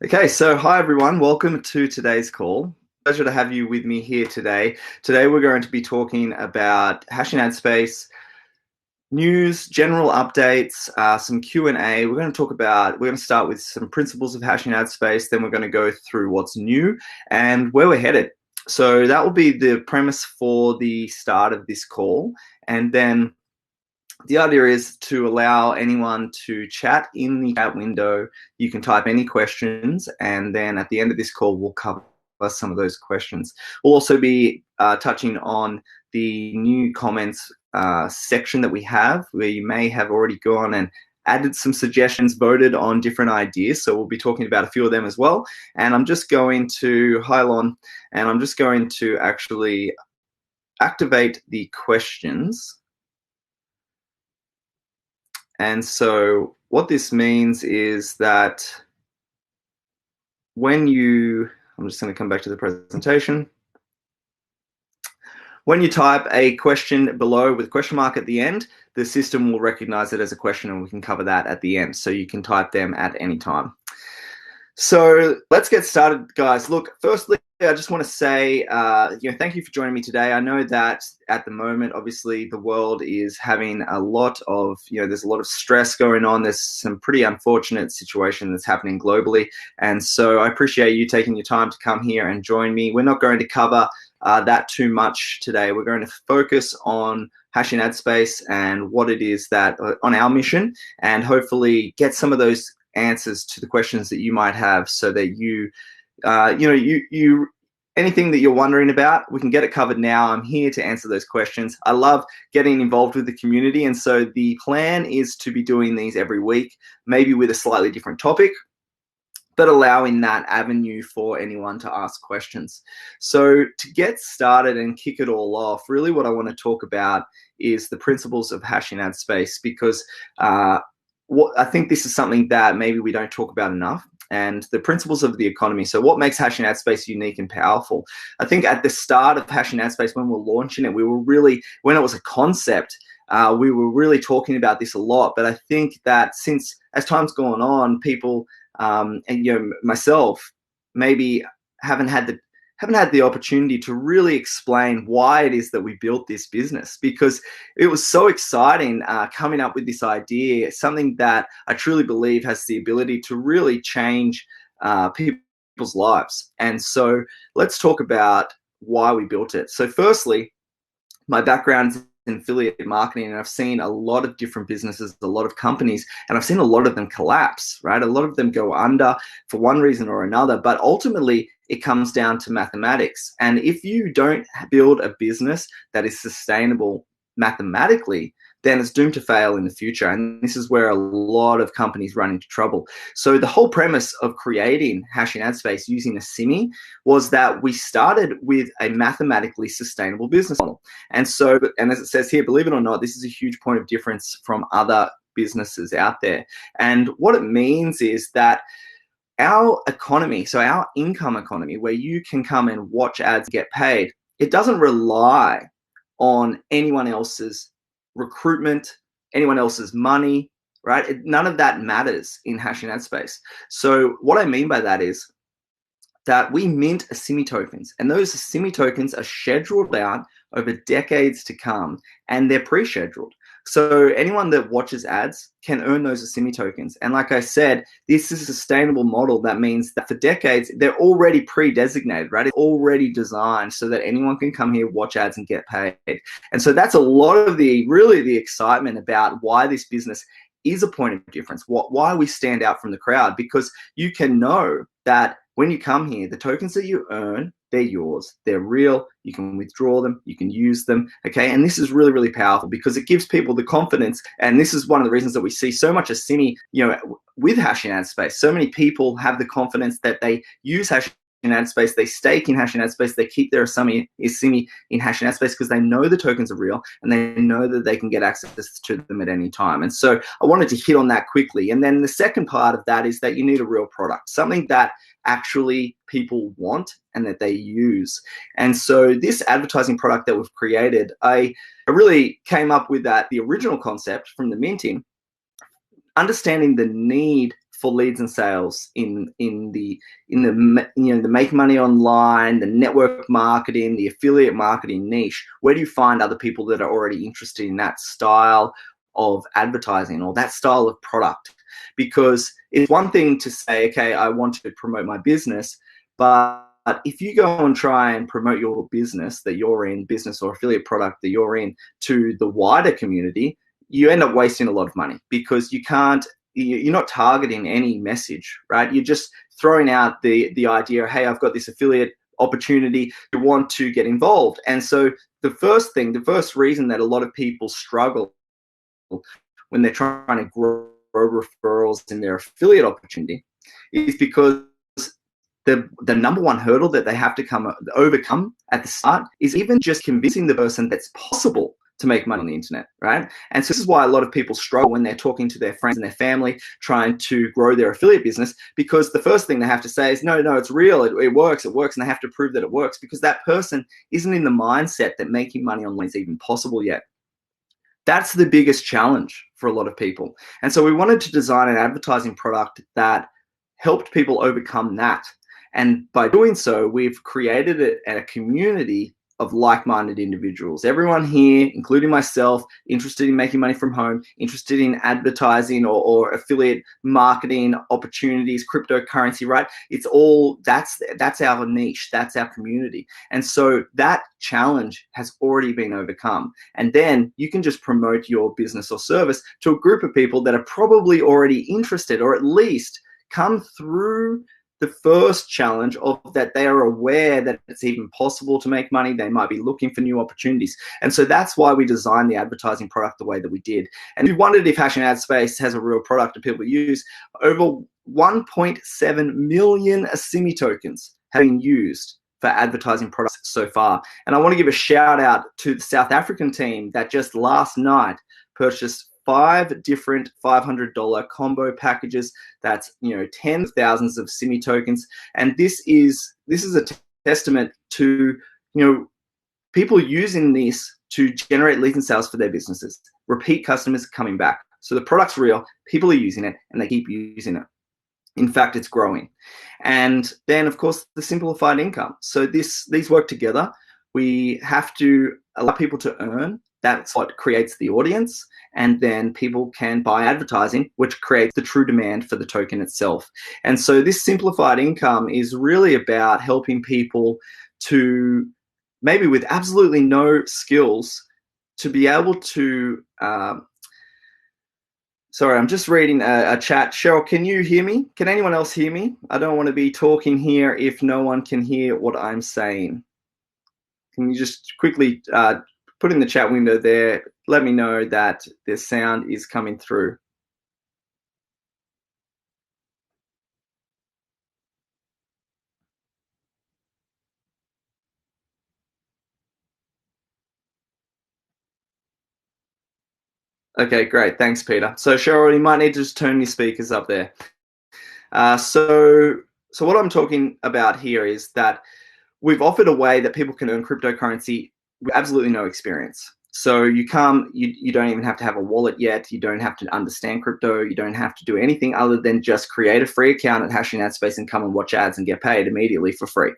Okay, so hi everyone, welcome to today's call. Pleasure to have you with me here today. Today we're going to be talking about Hashing Ad Space news, general updates, some Q&A. We're going to start with some principles of Hashing Ad Space, then we're going to go through what's new and where we're headed. So that will be the premise for the start of this call, and then the idea is to allow anyone to chat in the chat window. You can type any questions, and then at the end of this call, we'll cover some of those questions. We'll also be touching on the new comments section that we have, where you may have already gone and added some suggestions, voted on different ideas. So we'll be talking about a few of them as well. And I'm just going to, hi Lon, and I'm just going to actually activate the questions. And so what this means is that I'm just going to come back to the presentation. When you type a question below with a question mark at the end, the system will recognize it as a question and we can cover that at the end. So you can type them at any time. So let's get started, guys. Look, firstly, I just want to say, thank you for joining me today. I know that at the moment, obviously, the world is having a lot of, there's a lot of stress going on. There's some pretty unfortunate situation that's happening globally. And so I appreciate you taking your time to come here and join me. We're not going to cover that too much today. We're going to focus on Hashing Ad Space and what it is that on our mission, and hopefully get some of those answers to the questions that you might have, so that anything that you're wondering about, we can get it covered now. I'm here to answer those questions. I love getting involved with the community, and so the plan is to be doing these every week, maybe with a slightly different topic, but allowing that avenue for anyone to ask questions. So to get started and kick it all off, really what I want to talk about is the principles of Hashing Ad Space, because I think this is something that maybe we don't talk about enough, and the principles of the economy. So what makes Hashing Ad Space unique and powerful? I think at the start of Hashing Ad Space, when we were launching it, when it was a concept, we were really talking about this a lot. But I think that as time's gone on, people, and myself, maybe haven't had the opportunity to really explain why it is that we built this business, because it was so exciting coming up with this idea, something that I truly believe has the ability to really change people's lives. And so let's talk about why we built it. So firstly, my background is in affiliate marketing, and I've seen a lot of different businesses, a lot of companies, and I've seen a lot of them collapse, right? A lot of them go under for one reason or another, but ultimately it comes down to mathematics. And if you don't build a business that is sustainable mathematically, then it's doomed to fail in the future. And this is where a lot of companies run into trouble. So the whole premise of creating Hashing Ad Space using a SIMI was that we started with a mathematically sustainable business model. And as it says here, believe it or not, this is a huge point of difference from other businesses out there. And what it means is that our economy, so our income economy, where you can come and watch ads, get paid, it doesn't rely on anyone else's recruitment, anyone else's money, right? None of that matters in Hashing Ad Space. So what I mean by that is that we mint a SIMI tokens, and those SIMI tokens are scheduled out over decades to come, and they're pre-scheduled. So anyone that watches ads can earn those as SIMI tokens. And like I said, this is a sustainable model. That means that for decades, they're already pre-designated, right? It's already designed so that anyone can come here, watch ads, and get paid. And so that's a lot of the excitement about why this business is a point of difference, why we stand out from the crowd, because you can know that when you come here, the tokens that you earn, they're yours. They're real. You can withdraw them. You can use them. Okay. And this is really, really powerful because it gives people the confidence. And this is one of the reasons that we see so much of SIMI, with Hashing Ad Space. So many people have the confidence that they use Hashing Ad Space, they stake in Hashing Ad Space, they keep their SIMI in Hashing Ad Space because they know the tokens are real and they know that they can get access to them at any time. And so I wanted to hit on that quickly. And then the second part of that is that you need a real product, something that actually people want and that they use. And so this advertising product that we've created, I really came up with the original concept from the minting, understanding the need for leads and sales the make money online, the network marketing, the affiliate marketing niche? Where do you find other people that are already interested in that style of advertising or that style of product? Because it's one thing to say, okay, I want to promote my business, but if you go and try and promote your business that you're in, business or affiliate product that you're in, to the wider community, you end up wasting a lot of money, because you're not targeting any message, right? You're just throwing out the idea, hey, I've got this affiliate opportunity, you want to get involved. And so the first reason that a lot of people struggle when they're trying to grow referrals in their affiliate opportunity is because the number one hurdle that they have to overcome at the start is even just convincing the person that's possible to make money on the internet, right? And so this is why a lot of people struggle when they're talking to their friends and their family trying to grow their affiliate business, because the first thing they have to say is, no, it's real, it works, and they have to prove that it works, because that person isn't in the mindset that making money online is even possible yet. That's the biggest challenge for a lot of people. And so we wanted to design an advertising product that helped people overcome that. And by doing so, we've created a community of like-minded individuals. Everyone here, including myself, interested in making money from home, interested in advertising or affiliate marketing opportunities, cryptocurrency, right? It's all, that's our niche, that's our community. And so that challenge has already been overcome. And then you can just promote your business or service to a group of people that are probably already interested, or at least come through the first challenge of that they are aware that it's even possible to make money. They might be looking for new opportunities. And so that's why we designed the advertising product the way that we did. And if you wondered if Hashing Ad Space has a real product that people use, over 1.7 million Asimi tokens have been used for advertising products so far. And I want to give a shout out to the South African team that just last night purchased 5 different $500 combo packages. That's, tens of thousands of Simi tokens. And this is a testament to, people using this to generate leads and sales for their businesses. Repeat customers coming back. So the product's real, people are using it, and they keep using it. In fact, it's growing. And then, of course, the simplified income. So these work together. We have to allow people to earn. That's what creates the audience. And then people can buy advertising, which creates the true demand for the token itself. And so this simplified income is really about helping people to, maybe with absolutely no skills, to be able to, sorry, I'm just reading a chat. Cheryl, can you hear me? Can anyone else hear me? I don't want to be talking here if no one can hear what I'm saying. Can you just quickly put in the chat window there, let me know that the sound is coming through. Okay, great. Thanks, Peter. So Cheryl, you might need to just turn your speakers up there. So what I'm talking about here is that we've offered a way that people can earn cryptocurrency with absolutely no experience. So you don't even have to have a wallet yet. You don't have to understand crypto. You don't have to do anything other than just create a free account at Hashing Ad Space and come and watch ads and get paid immediately for free.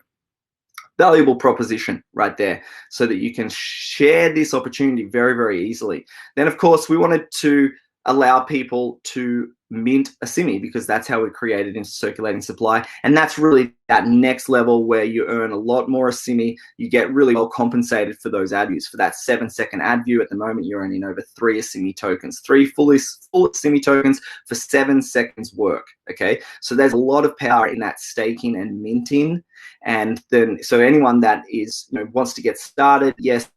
Valuable proposition right there, so that you can share this opportunity very, very easily. Then, of course, we wanted to allow people to mint a Simi, because that's how we created into circulating supply. And that's really that next level where you earn a lot more Simi. You get really well compensated for those ad views. For that 7-second ad view, at the moment, you're earning over 3 Simi tokens, 3 full Simi tokens for 7 seconds work. Okay, so there's a lot of power in that staking and minting. And then, so anyone that is, wants to get started, yes,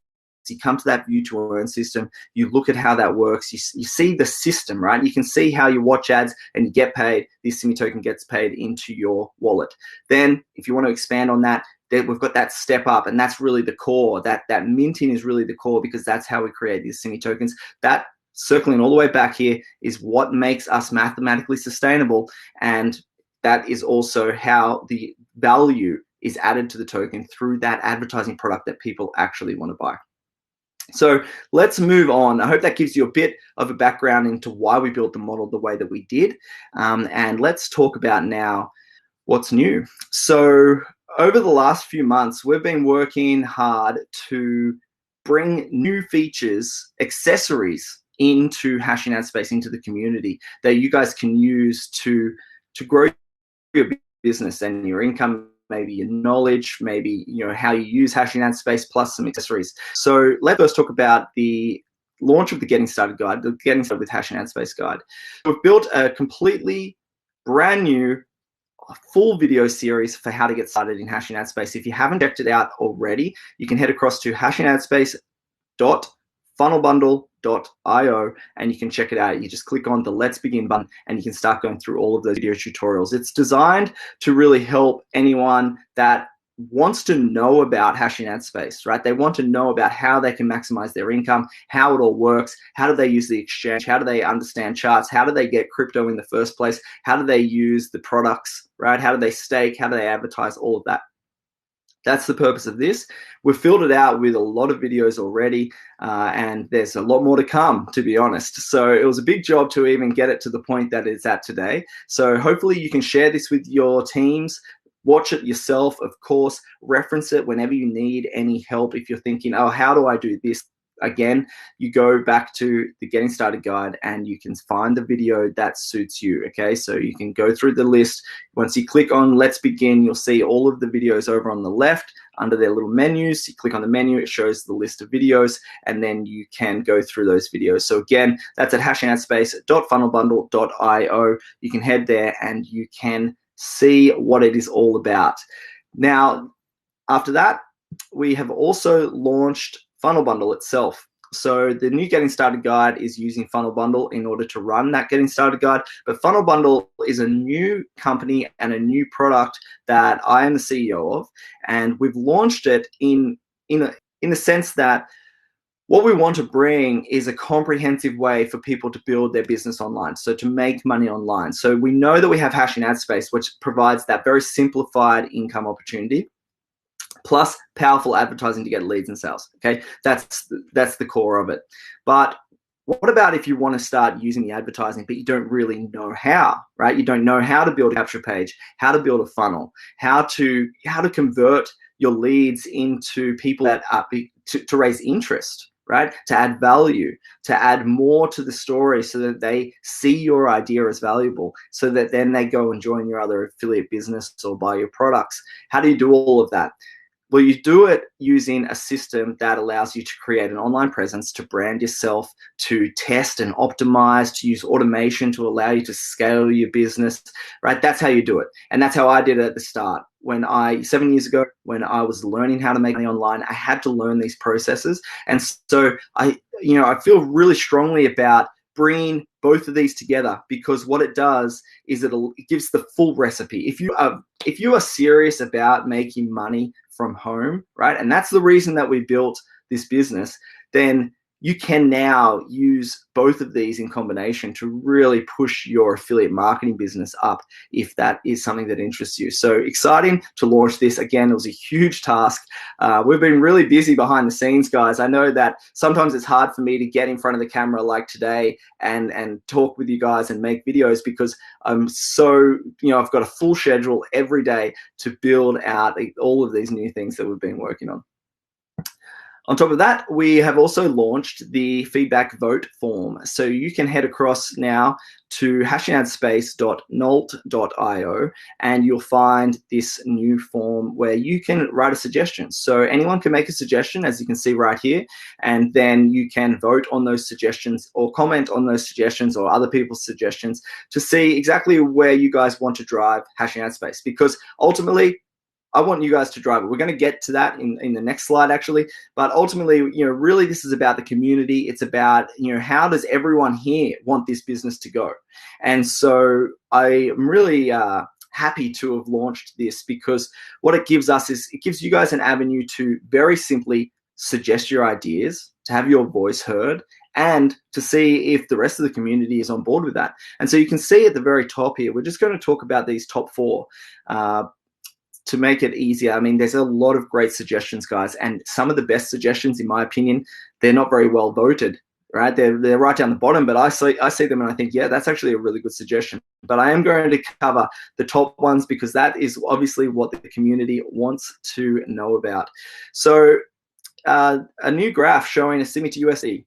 you come to that view to earn system, you look at how that works, you see the system, right? You can see how you watch ads and you get paid, this Simi token gets paid into your wallet. Then if you want to expand on that, then we've got that step up, and that's really the core. That minting is really the core, because that's how we create these Simi tokens. That, circling all the way back here, is what makes us mathematically sustainable, and that is also how the value is added to the token through that advertising product that people actually want to buy. So let's move on. I hope that gives you a bit of a background into why we built the model the way that we did. And let's talk about now what's new. So over the last few months, we've been working hard to bring new features, accessories into Hashing Ad Space, into the community that you guys can use to grow your business and your income, maybe your knowledge, maybe how you use Hashing Ad Space, plus some accessories. So let's first talk about the launch of the Getting Started Guide, the Getting Started with Hashing Ad Space Guide. We've built a completely brand new full video series for how to get started in Hashing Ad Space. If you haven't checked it out already, you can head across to hashingadspace.funnelbundle.io and you can check it out. You just click on the Let's Begin button and you can start going through all of those video tutorials. It's designed to really help anyone that wants to know about Hashing Ad Space, right? They want to know about how they can maximize their income, how it all works, how do they use the exchange, how do they understand charts, how do they get crypto in the first place, how do they use the products, right? How do they stake, how do they advertise, all of that. That's the purpose of this. We've filled it out with a lot of videos already, and there's a lot more to come, to be honest. So it was a big job to even get it to the point that it's at today. So hopefully you can share this with your teams. Watch it yourself, of course. Reference it whenever you need any help. If you're thinking, oh, how do I do this? Again, you go back to the Getting Started Guide and you can find the video that suits you, okay? So you can go through the list. Once you click on Let's Begin, you'll see all of the videos over on the left under their little menus. You click on the menu, it shows the list of videos, and then you can go through those videos. So again, that's at hashingadspace.funnelbundle.io. You can head there and you can see what it is all about. Now, after that, we have also launched Funnel Bundle itself. So the new Getting Started Guide is using Funnel Bundle in order to run that Getting Started Guide. But Funnel Bundle is a new company and a new product that I am the CEO of, and we've launched it in the sense that what we want to bring is a comprehensive way for people to build their business online, so to make money online. So we know that we have Hashing Ad Space, which provides that very simplified income opportunity, plus powerful advertising to get leads and sales. Okay, that's the core of it. But what about if you want to start using the advertising, but you don't really know how, right? You don't know how to build a capture page, how to build a funnel, how to convert your leads into people that are to raise interest, right? To add value, to add more to the story so that they see your idea as valuable, so that then they go and join your other affiliate business or buy your products. How do you do all of that? Well, you do it using a system that allows you to create an online presence, to brand yourself, to test and optimize, to use automation to allow you to scale your business, right? That's how you do it. And that's how I did it at the start. 7 years ago, when I was learning how to make money online, I had to learn these processes. And so I feel really strongly about bringing both of these together, because what it does is it gives the full recipe. If you are serious about making money from home, right, and that's the reason that we built this business, then you can now use both of these in combination to really push your affiliate marketing business up, if that is something that interests you. So exciting to launch this. Again, it was a huge task. We've been really busy behind the scenes, guys. I know that sometimes it's hard for me to get in front of the camera like today and talk with you guys and make videos, because I'm so, I've got a full schedule every day to build out all of these new things that we've been working on. On top of that, we have also launched the feedback vote form. So you can head across now to hashingadspace.nolt.io and you'll find this new form where you can write a suggestion. So anyone can make a suggestion, as you can see right here, and then you can vote on those suggestions or comment on those suggestions or other people's suggestions to see exactly where you guys want to drive Hashing Ad Space, because ultimately, I want you guys to drive it. We're going to get to that in the next slide, actually. But ultimately, really this is about the community. It's about, how does everyone here want this business to go? And so I am really happy to have launched this, because what it gives us is it gives you guys an avenue to very simply suggest your ideas, to have your voice heard, and to see if the rest of the community is on board with that. And so you can see at the very top here, we're just going to talk about these top four. to make it easier, I mean, there's a lot of great suggestions, guys, and some of the best suggestions, in my opinion, they're not very well voted, right? They're right down the bottom, but I see them and I think, yeah, that's actually a really good suggestion. But I am going to cover the top ones because that is obviously what the community wants to know about. So a new graph showing a CIMI to USD.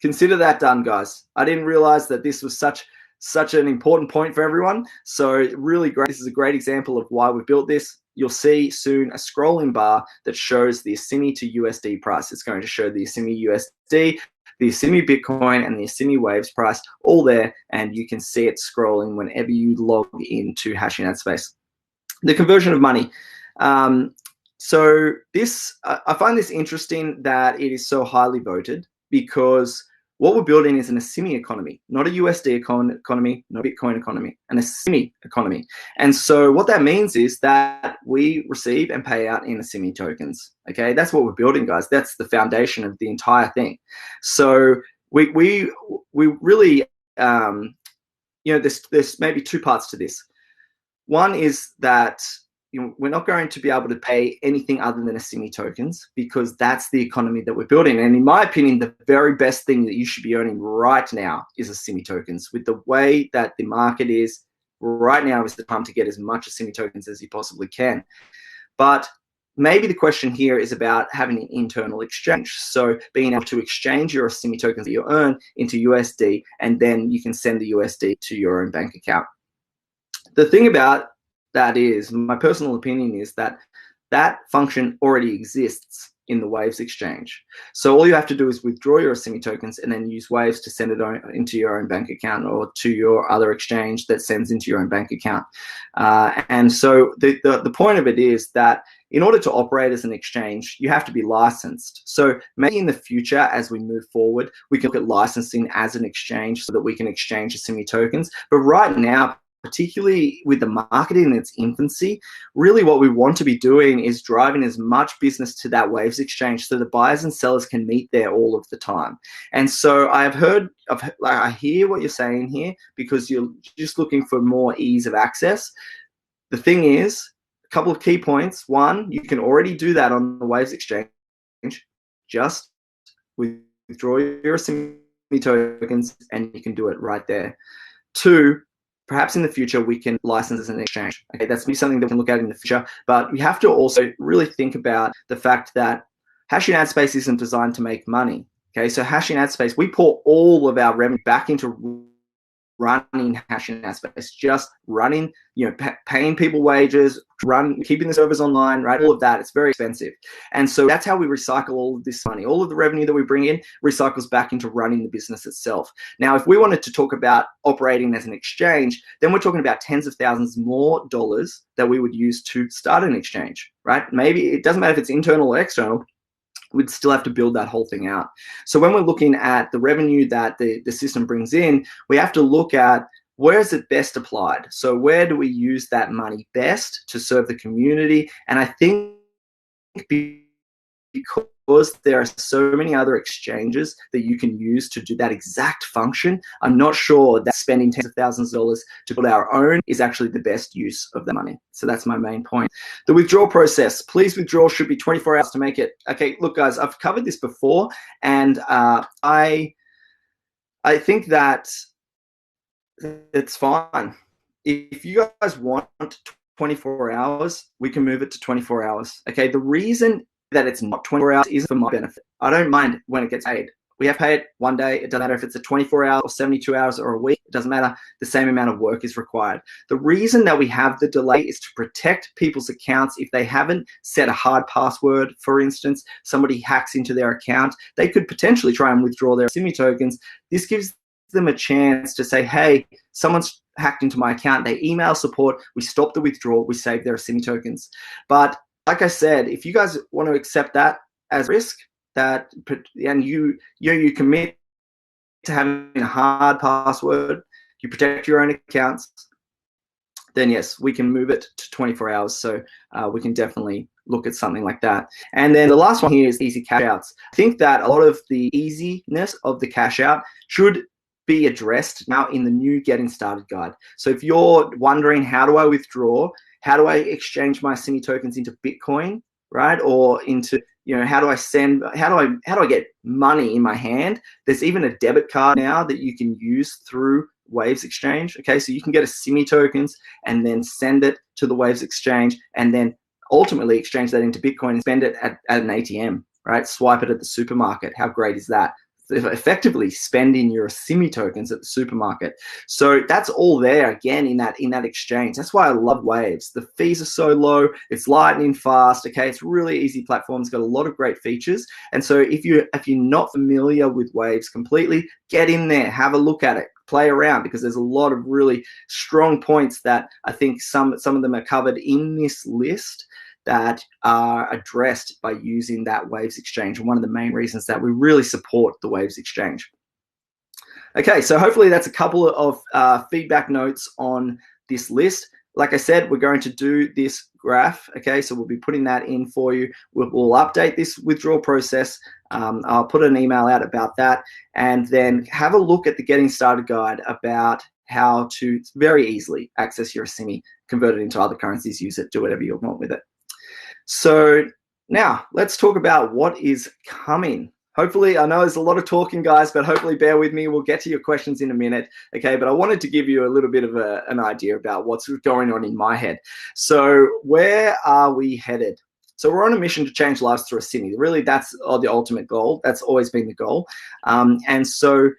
Consider that done, guys. I didn't realize that this was such an important point for everyone. So really great. This is a great example of why we built this. You'll see soon a scrolling bar that shows the CIMI to USD price. It's going to show the CIMI USD, the CIMI Bitcoin, and the CIMI Waves price all there, and you can see it scrolling whenever you log into Hashing Ad Space. The conversion of money. So this, I find this interesting that it is so highly voted, because what we're building is a CIMI economy, not a USD economy, not a Bitcoin economy, and a CIMI economy. And so what that means is that we receive and pay out in the CIMI tokens. Okay, that's what we're building, guys. That's the foundation of the entire thing. So we really, there's maybe two parts to this. One is that we're not going to be able to pay anything other than a CIMI tokens, because that's the economy that we're building. And in my opinion, the very best thing that you should be earning right now is a CIMI tokens. With the way that the market is right now, is the time to get as much CIMI tokens as you possibly can. But maybe the question here is about having an internal exchange. So being able to exchange your CIMI tokens that you earn into USD, and then you can send the USD to your own bank account. The thing about that is, my personal opinion is that that function already exists in the Waves exchange. So all you have to do is withdraw your CIMI tokens and then use Waves to send it into your own bank account, or to your other exchange that sends into your own bank account. And so the point of it is that in order to operate as an exchange, you have to be licensed. So maybe in the future, as we move forward, we can look at licensing as an exchange so that we can exchange the CIMI tokens. But right now, particularly with the market in its infancy, really what we want to be doing is driving as much business to that Waves exchange so the buyers and sellers can meet there all of the time. And so I hear what you're saying here, because you're just looking for more ease of access. The thing is, a couple of key points. One, you can already do that on the Waves exchange. Just withdraw your CIMI tokens and you can do it right there. Two, perhaps in the future, we can license as an exchange. Okay, that's something that we can look at in the future. But we have to also really think about the fact that Hashing Ad Space isn't designed to make money. Okay, so Hashing Ad Space, we pour all of our revenue back into running Hashing Ad Space, just running, paying people wages, keeping the servers online, right? All of that, it's very expensive. And so that's how we recycle all of this money. All of the revenue that we bring in recycles back into running the business itself. Now, if we wanted to talk about operating as an exchange, then we're talking about tens of thousands more dollars that we would use to start an exchange, right? Maybe it doesn't matter if it's internal or external, we'd still have to build that whole thing out. So when we're looking at the revenue that the system brings in, we have to look at where is it best applied. So where do we use that money best to serve the community? And I think because there are so many other exchanges that you can use to do that exact function, I'm not sure that spending tens of thousands of dollars to build our own is actually the best use of the money. So that's my main point. The withdrawal process, please withdraw should be 24 hours to make it. Okay, look guys, I've covered this before, and I think that it's fine. If you guys want 24 hours, we can move it to 24 hours. Okay, the reason that it's not 24 hours isn't for my benefit. I don't mind when it gets paid. We have paid one day. It doesn't matter if it's a 24 hours or 72 hours or a week. It doesn't matter. The same amount of work is required. The reason that we have the delay is to protect people's accounts. If they haven't set a hard password, for instance, somebody hacks into their account, they could potentially try and withdraw their CIMI tokens. This gives them a chance to say, hey, someone's hacked into my account. They email support. We stop the withdrawal. We save their CIMI tokens. But like I said, if you guys want to accept that as risk, and you commit to having a hard password, you protect your own accounts, then yes, we can move it to 24 hours. So we can definitely look at something like that. And then the last one here is easy cash outs. I think that a lot of the easiness of the cash out should be addressed now in the new Getting Started guide. So if you're wondering, how do I withdraw? how do I exchange my Simi tokens into Bitcoin, right? Or into, how do I get money in my hand? There's even a debit card now that you can use through Waves Exchange. Okay, so you can get a Simi tokens and then send it to the Waves Exchange and then ultimately exchange that into Bitcoin and spend it at an ATM, right? Swipe it at the supermarket. How great is that? Effectively spending your Simi tokens at the supermarket. So that's all there again in that exchange. That's why I love Waves. The fees are so low, it's lightning fast. Okay, it's a really easy platform. It's got a lot of great features. And so if you're not familiar with Waves completely, get in there, have a look at it, play around, because there's a lot of really strong points that I think some of them are covered in this list that are addressed by using that Waves Exchange. And one of the main reasons that we really support the Waves Exchange. Okay, so hopefully that's a couple of feedback notes on this list. Like I said, we're going to do this graph. Okay, so we'll be putting that in for you. We'll update this withdrawal process. I'll put an email out about that, and then have a look at the Getting Started guide about how to very easily access your Simi, convert it into other currencies, use it, do whatever you want with it. So now let's talk about what is coming. Hopefully, I know there's a lot of talking, guys, but hopefully bear with me. We'll get to your questions in a minute, okay? But I wanted to give you a little bit of an idea about what's going on in my head. So where are we headed? So we're on a mission to change lives through a Simi. Really, that's the ultimate goal. That's always been the goal. And so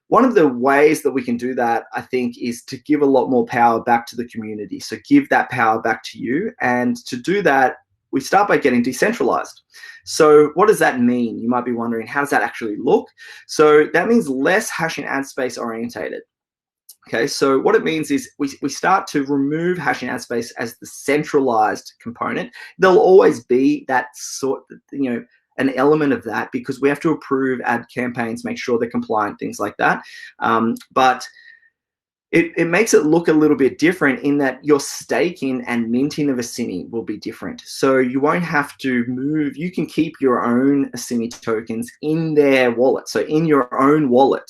one of the ways that we can do that, I think, is to give a lot more power back to the community. So give that power back to you. And to do that, we start by getting decentralized. So what does that mean? You might be wondering, how does that actually look? So that means less hash and add space orientated. Okay, so what it means is we start to remove hash and add space as the centralized component. There'll always be that sort, an element of that, because we have to approve ad campaigns, make sure they're compliant, things like that. But it makes it look a little bit different in that your staking and minting of a Simi will be different. So you won't have to move. You can keep your own Simi tokens in their wallet. So in your own wallet,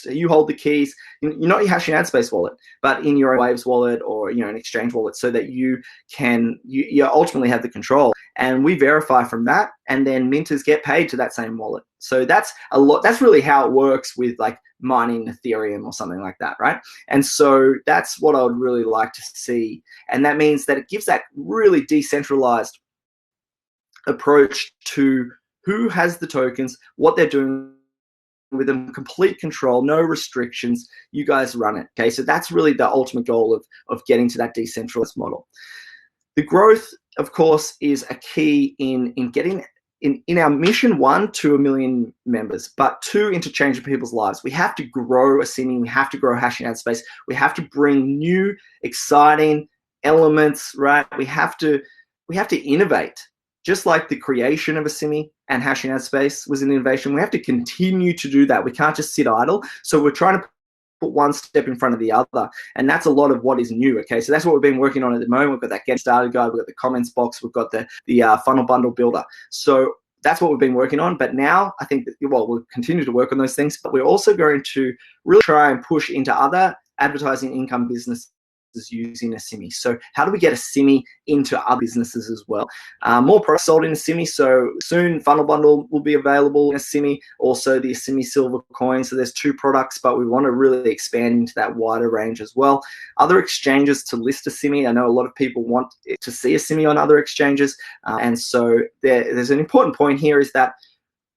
you hold the keys. You're not your hash and add space wallet, but in your Waves wallet or an exchange wallet, so that you ultimately have the control. And we verify from that, and then minters get paid to that same wallet. So that's a lot. That's really how it works with like mining Ethereum or something like that, right? And so that's what I would really like to see. And that means that it gives that really decentralized approach to who has the tokens, what they're doing with them, complete control, no restrictions. You guys run it. Okay, so that's really the ultimate goal of getting to that decentralized model. The growth, of course, is a key in getting in our mission 1 to 1 million members, but 2, into changing people's lives. We have to grow a Simi, we have to grow hash and add space, we have to bring new, exciting elements, right? We have to innovate. Just like the creation of a Simi and hash and add space was an innovation, we have to continue to do that. We can't just sit idle. So we're trying to put one step in front of the other, and that's a lot of what is new. Okay, so that's what we've been working on at the moment. We've got that Get Started guide, we've got the comments box, we've got the funnel bundle builder. So that's what we've been working on. But now I think that, we'll continue to work on those things, but we're also going to really try and push into other advertising income businesses using a Simi. So how do we get a Simi into other businesses as well? More products sold in a Simi. So soon Funnel Bundle will be available in a Simi, also the Simi Silver coin. So there's 2 products, but we want to really expand into that wider range as well. Other exchanges to list a Simi. I know a lot of people want to see a Simi on other exchanges. And so there's an important point here, is that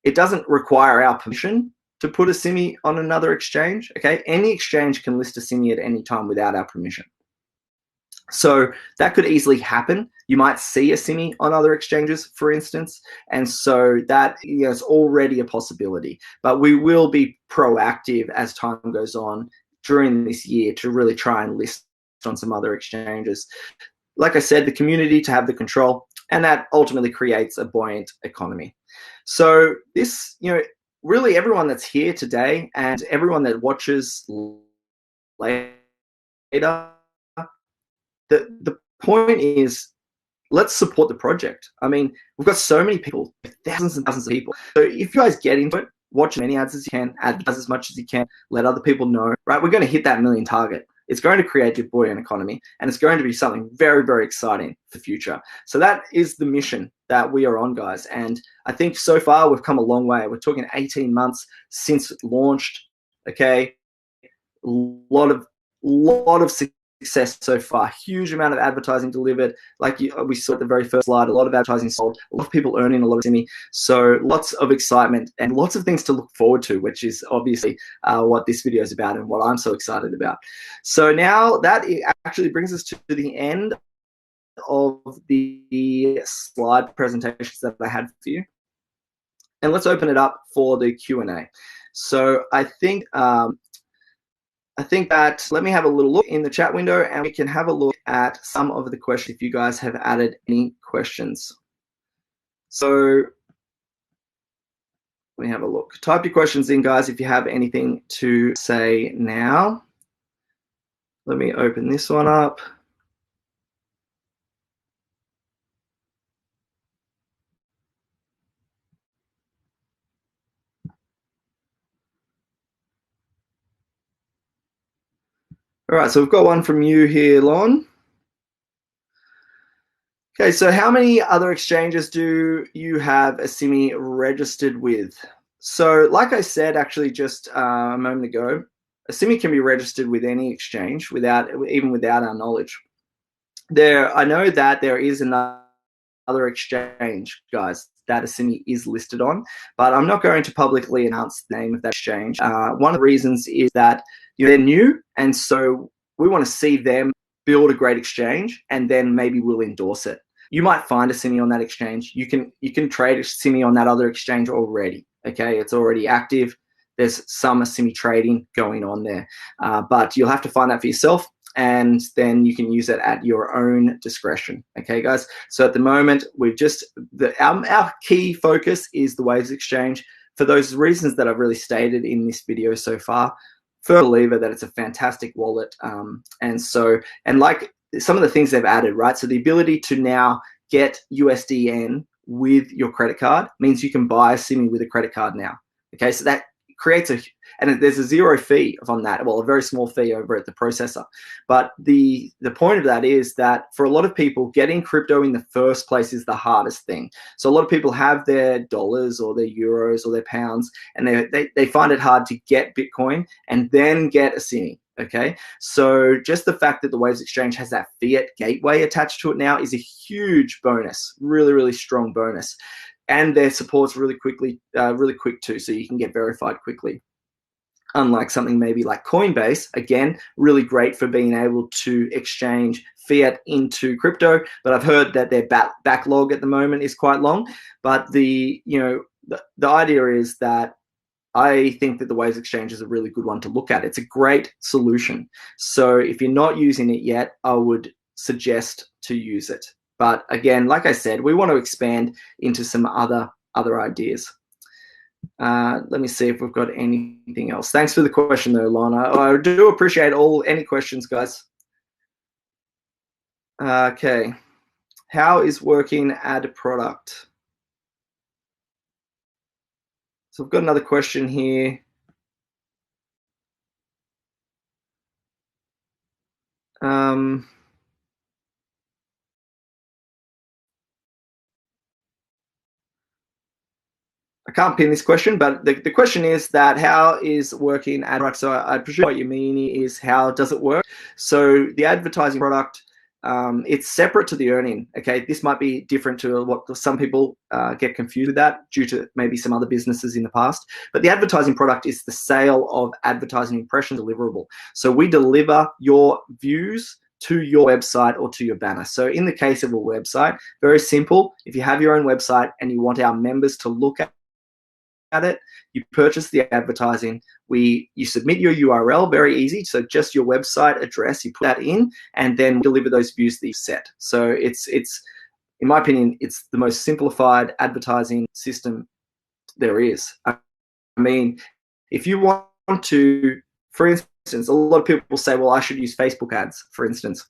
it doesn't require our permission to put a Simi on another exchange. Okay, any exchange can list a Simi at any time without our permission. So that could easily happen. You might see a Simi on other exchanges, for instance, and so that is already a possibility. But we will be proactive as time goes on during this year to really try and list on some other exchanges. Like I said, the community to have the control, and that ultimately creates a buoyant economy. So this, really everyone that's here today and everyone that watches later, the point is, let's support the project. I mean, we've got so many people, thousands and thousands of people. So if you guys get into it, watch as many ads as you can, advertise as much as you can, let other people know, right? We're going to hit that 1 million target. It's going to create a buoyant economy, and it's going to be something very, very exciting for the future. So that is the mission that we are on, guys. And I think so far we've come a long way. We're talking 18 months since it launched. Okay, lot of success so far. Huge amount of advertising delivered. Like we saw at the very first slide, a lot of advertising sold, a lot of people earning a lot of money. So lots of excitement and lots of things to look forward to, which is obviously what this video is about and what I'm so excited about. So now that actually brings us to the end of the slide presentations that I had for you. And let's open it up for the Q&A. So I think that let me have a little look in the chat window and we can have a look at some of the questions if you guys have added any questions. So let me have a look. Type your questions in, guys, if you have anything to say now. Let me open this one up. All right, so we've got one from you here, Lon. Okay, so how many other exchanges do you have Asimi registered with? So like I said, actually just a moment ago, Asimi can be registered with any exchange even without our knowledge. I know that there is another exchange, guys, that Asimi is listed on, but I'm not going to publicly announce the name of that exchange. One of the reasons is that they're new, and so we want to see them build a great exchange, and then maybe we'll endorse it. You might find Asimi on that exchange. You can trade Asimi on that other exchange already. Okay, it's already active. There's some Asimi trading going on there, but you'll have to find that for yourself, and then you can use it at your own discretion. Okay, guys. So at the moment, we've just our key focus is the Waves Exchange for those reasons that I've really stated in this video so far. Firm believer that it's a fantastic wallet, and like some of the things they've added, right? So the ability to now get USDN with your credit card means you can buy Asimi with a credit card now. Okay, so that creates and there's a zero fee on that. Well, a very small fee over at the processor. But the point of that is that for a lot of people, getting crypto in the first place is the hardest thing. So a lot of people have their dollars or their euros or their pounds, and they find it hard to get Bitcoin and then get Asimi. Okay, so just the fact that the Waves Exchange has that fiat gateway attached to it now is a huge bonus, really, really strong bonus. And their support's really quick too, so you can get verified quickly. Unlike something maybe like Coinbase, again, really great for being able to exchange fiat into crypto. But I've heard that their backlog at the moment is quite long. But the idea is that I think that the Waves Exchange is a really good one to look at. It's a great solution. So if you're not using it yet, I would suggest to use it. But again, like I said, we want to expand into some other ideas. Let me see if we've got anything else. Thanks for the question though, Lana. I do appreciate any questions, guys. Okay. How is working ad product? So I've got another question here. I can't pin this question, but the question is that how is working ad product? So I presume what you mean is how does it work? So the advertising product, it's separate to the earning. Okay, this might be different to what some people get confused with that due to maybe some other businesses in the past. But the advertising product is the sale of advertising impression deliverable. So we deliver your views to your website or to your banner. So in the case of a website, very simple. If you have your own website and you want our members to look at it, you purchase the advertising, you submit your URL, very easy, so just your website address, you put that in, and then we deliver those views that you set. So it's in my opinion, it's the most simplified advertising system there is. I mean, if you want to, for instance, a lot of people say, well, I should use Facebook ads, for instance.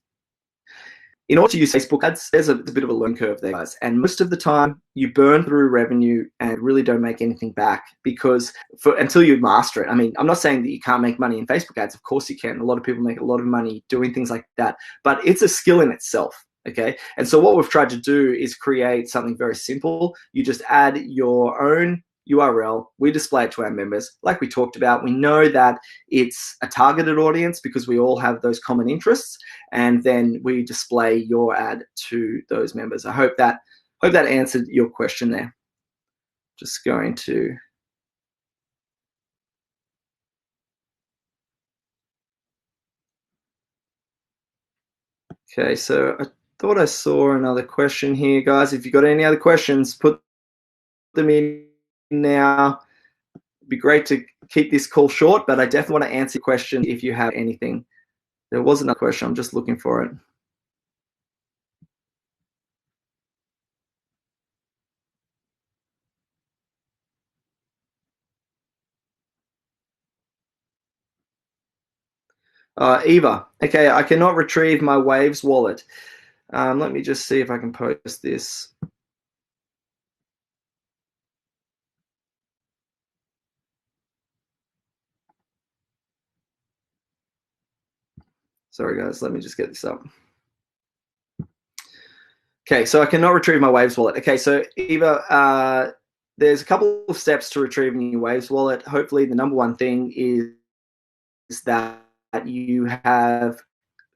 in order to use Facebook ads, there's a bit of a learning curve there, guys. And most of the time, you burn through revenue and really don't make anything back because until you master it. I mean, I'm not saying that you can't make money in Facebook ads. Of course you can. A lot of people make a lot of money doing things like that. But it's a skill in itself. Okay. And so what we've tried to do is create something very simple. You just add your own URL. We display it to our members. Like we talked about, we know that it's a targeted audience because we all have those common interests, and then we display your ad to those members. I hope that answered your question there. Just going to okay, so I thought I saw another question here, guys. If you've got any other questions, put them in now. It'd be great to keep this call short, but I definitely want to answer your question if you have anything. There was another question. I'm just looking for it. Eva, okay, I cannot retrieve my Waves wallet. Let me just see if I can post this. Sorry, guys, let me just get this up. Okay, so I cannot retrieve my Waves wallet. Okay, so Eva, there's a couple of steps to retrieving your Waves wallet. Hopefully the number one thing is that you have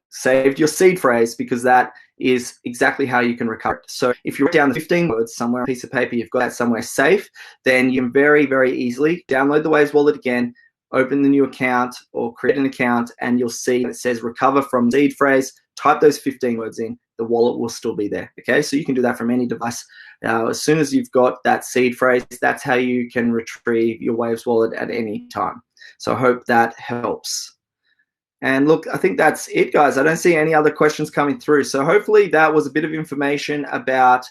saved your seed phrase, because that is exactly how you can recover it. So if you write down the 15 words somewhere on a piece of paper, you've got that somewhere safe, then you can very, very easily download the Waves wallet again, open the new account or create an account, and you'll see it says recover from seed phrase. Type those 15 words in, the wallet will still be there. Okay, so you can do that from any device. As soon as you've got that seed phrase, that's how you can retrieve your Waves wallet at any time. So I hope that helps. And look, I think that's it, guys. I don't see any other questions coming through. So hopefully that was a bit of information about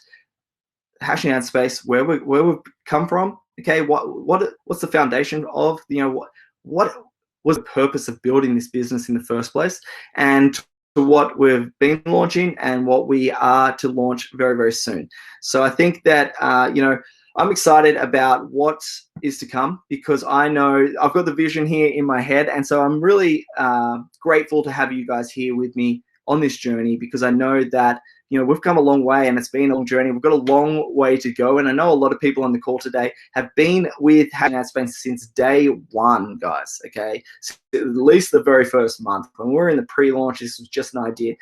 Hashing Ad Space, where we've come from. Okay, what's the foundation of, what was the purpose of building this business in the first place, and to what we've been launching and what we are to launch very, very soon. So I think that I'm excited about what is to come, because I know I've got the vision here in my head. And so I'm really grateful to have you guys here with me on this journey, because I know that, we've come a long way and it's been a long journey. We've got a long way to go. And I know a lot of people on the call today have been with Hashing Ad Space since day one, guys, okay? So at least the very first month. When we were in the pre-launch, this was just an idea.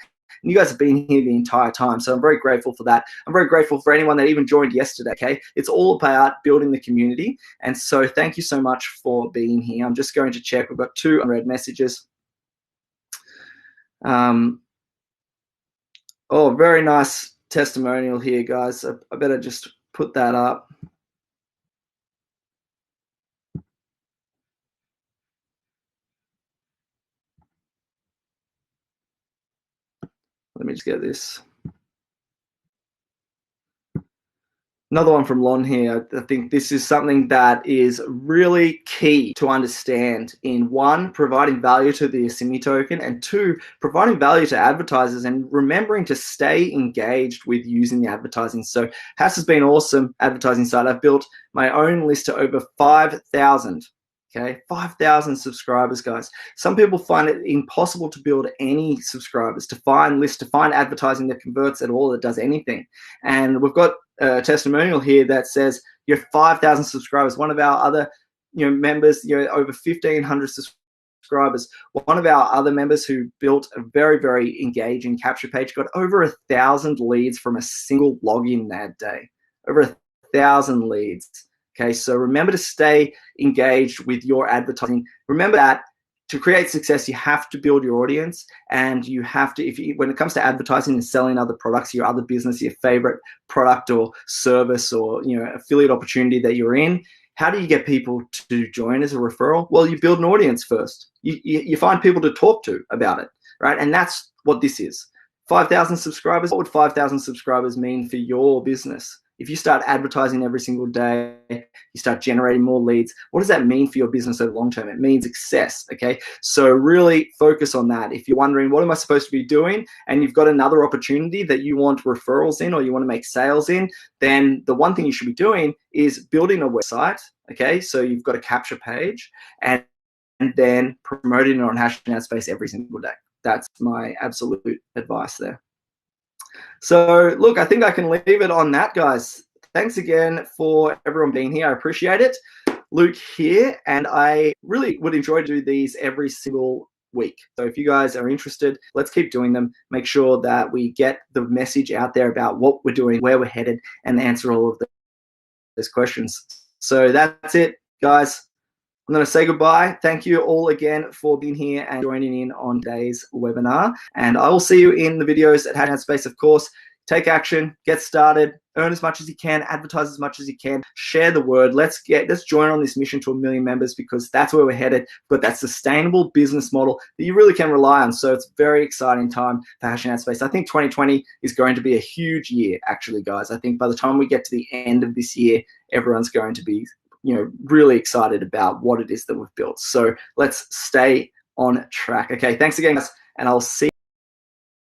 And you guys have been here the entire time. So I'm very grateful for that. I'm very grateful for anyone that even joined yesterday, okay? It's all about building the community. And so thank you so much for being here. I'm just going to check. We've got 2 unread messages. Oh, very nice testimonial here, guys. I better just put that up. Let me just get this. Another one from Lon here. I think this is something that is really key to understand in 1, providing value to the Asimi token, and 2, providing value to advertisers and remembering to stay engaged with using the advertising. So Hash has been an awesome advertising site. I've built my own list to over 5,000. Okay, 5,000 subscribers, guys. Some people find it impossible to build any subscribers, to find lists, to find advertising that converts at all, that does anything. And we've got a testimonial here that says you have 5,000 subscribers. One of our other members, over 1,500 subscribers. One of our other members who built a very, very engaging capture page got over 1,000 leads from a single login that day. Over 1,000 leads. Okay, so remember to stay engaged with your advertising. Remember that to create success, you have to build your audience, and you have to, when it comes to advertising and selling other products, your other business, your favorite product or service or affiliate opportunity that you're in, how do you get people to join as a referral? Well, you build an audience first. You find people to talk to about it, right? And that's what this is. 5,000 subscribers. What would 5,000 subscribers mean for your business? If you start advertising every single day, you start generating more leads, what does that mean for your business over the long term? It means success, okay? So really focus on that. If you're wondering, what am I supposed to be doing? And you've got another opportunity that you want referrals in, or you want to make sales in, then the one thing you should be doing is building a website, okay? So you've got a capture page, and then promoting it on Hashtag Ad Space every single day. That's my absolute advice there. So look, I think I can leave it on that, guys. Thanks again for everyone being here. I appreciate it. Luke here, and I really would enjoy to do these every single week. So if you guys are interested, let's keep doing them. Make sure that we get the message out there about what we're doing, where we're headed, and answer all of those questions. So that's it, guys. I'm going to say goodbye. Thank you all again for being here and joining in on today's webinar. And I will see you in the videos at Hashtag Ad Space, of course. Take action, get started, earn as much as you can, advertise as much as you can, share the word. Let's join on this mission to 1 million members, because that's where we're headed. But that sustainable business model that you really can rely on. So it's a very exciting time for Hashtag Ad Space. I think 2020 is going to be a huge year, actually, guys. I think by the time we get to the end of this year, everyone's going to be really excited about what it is that we've built. So let's stay on track. Okay, thanks again, guys, and I'll see you.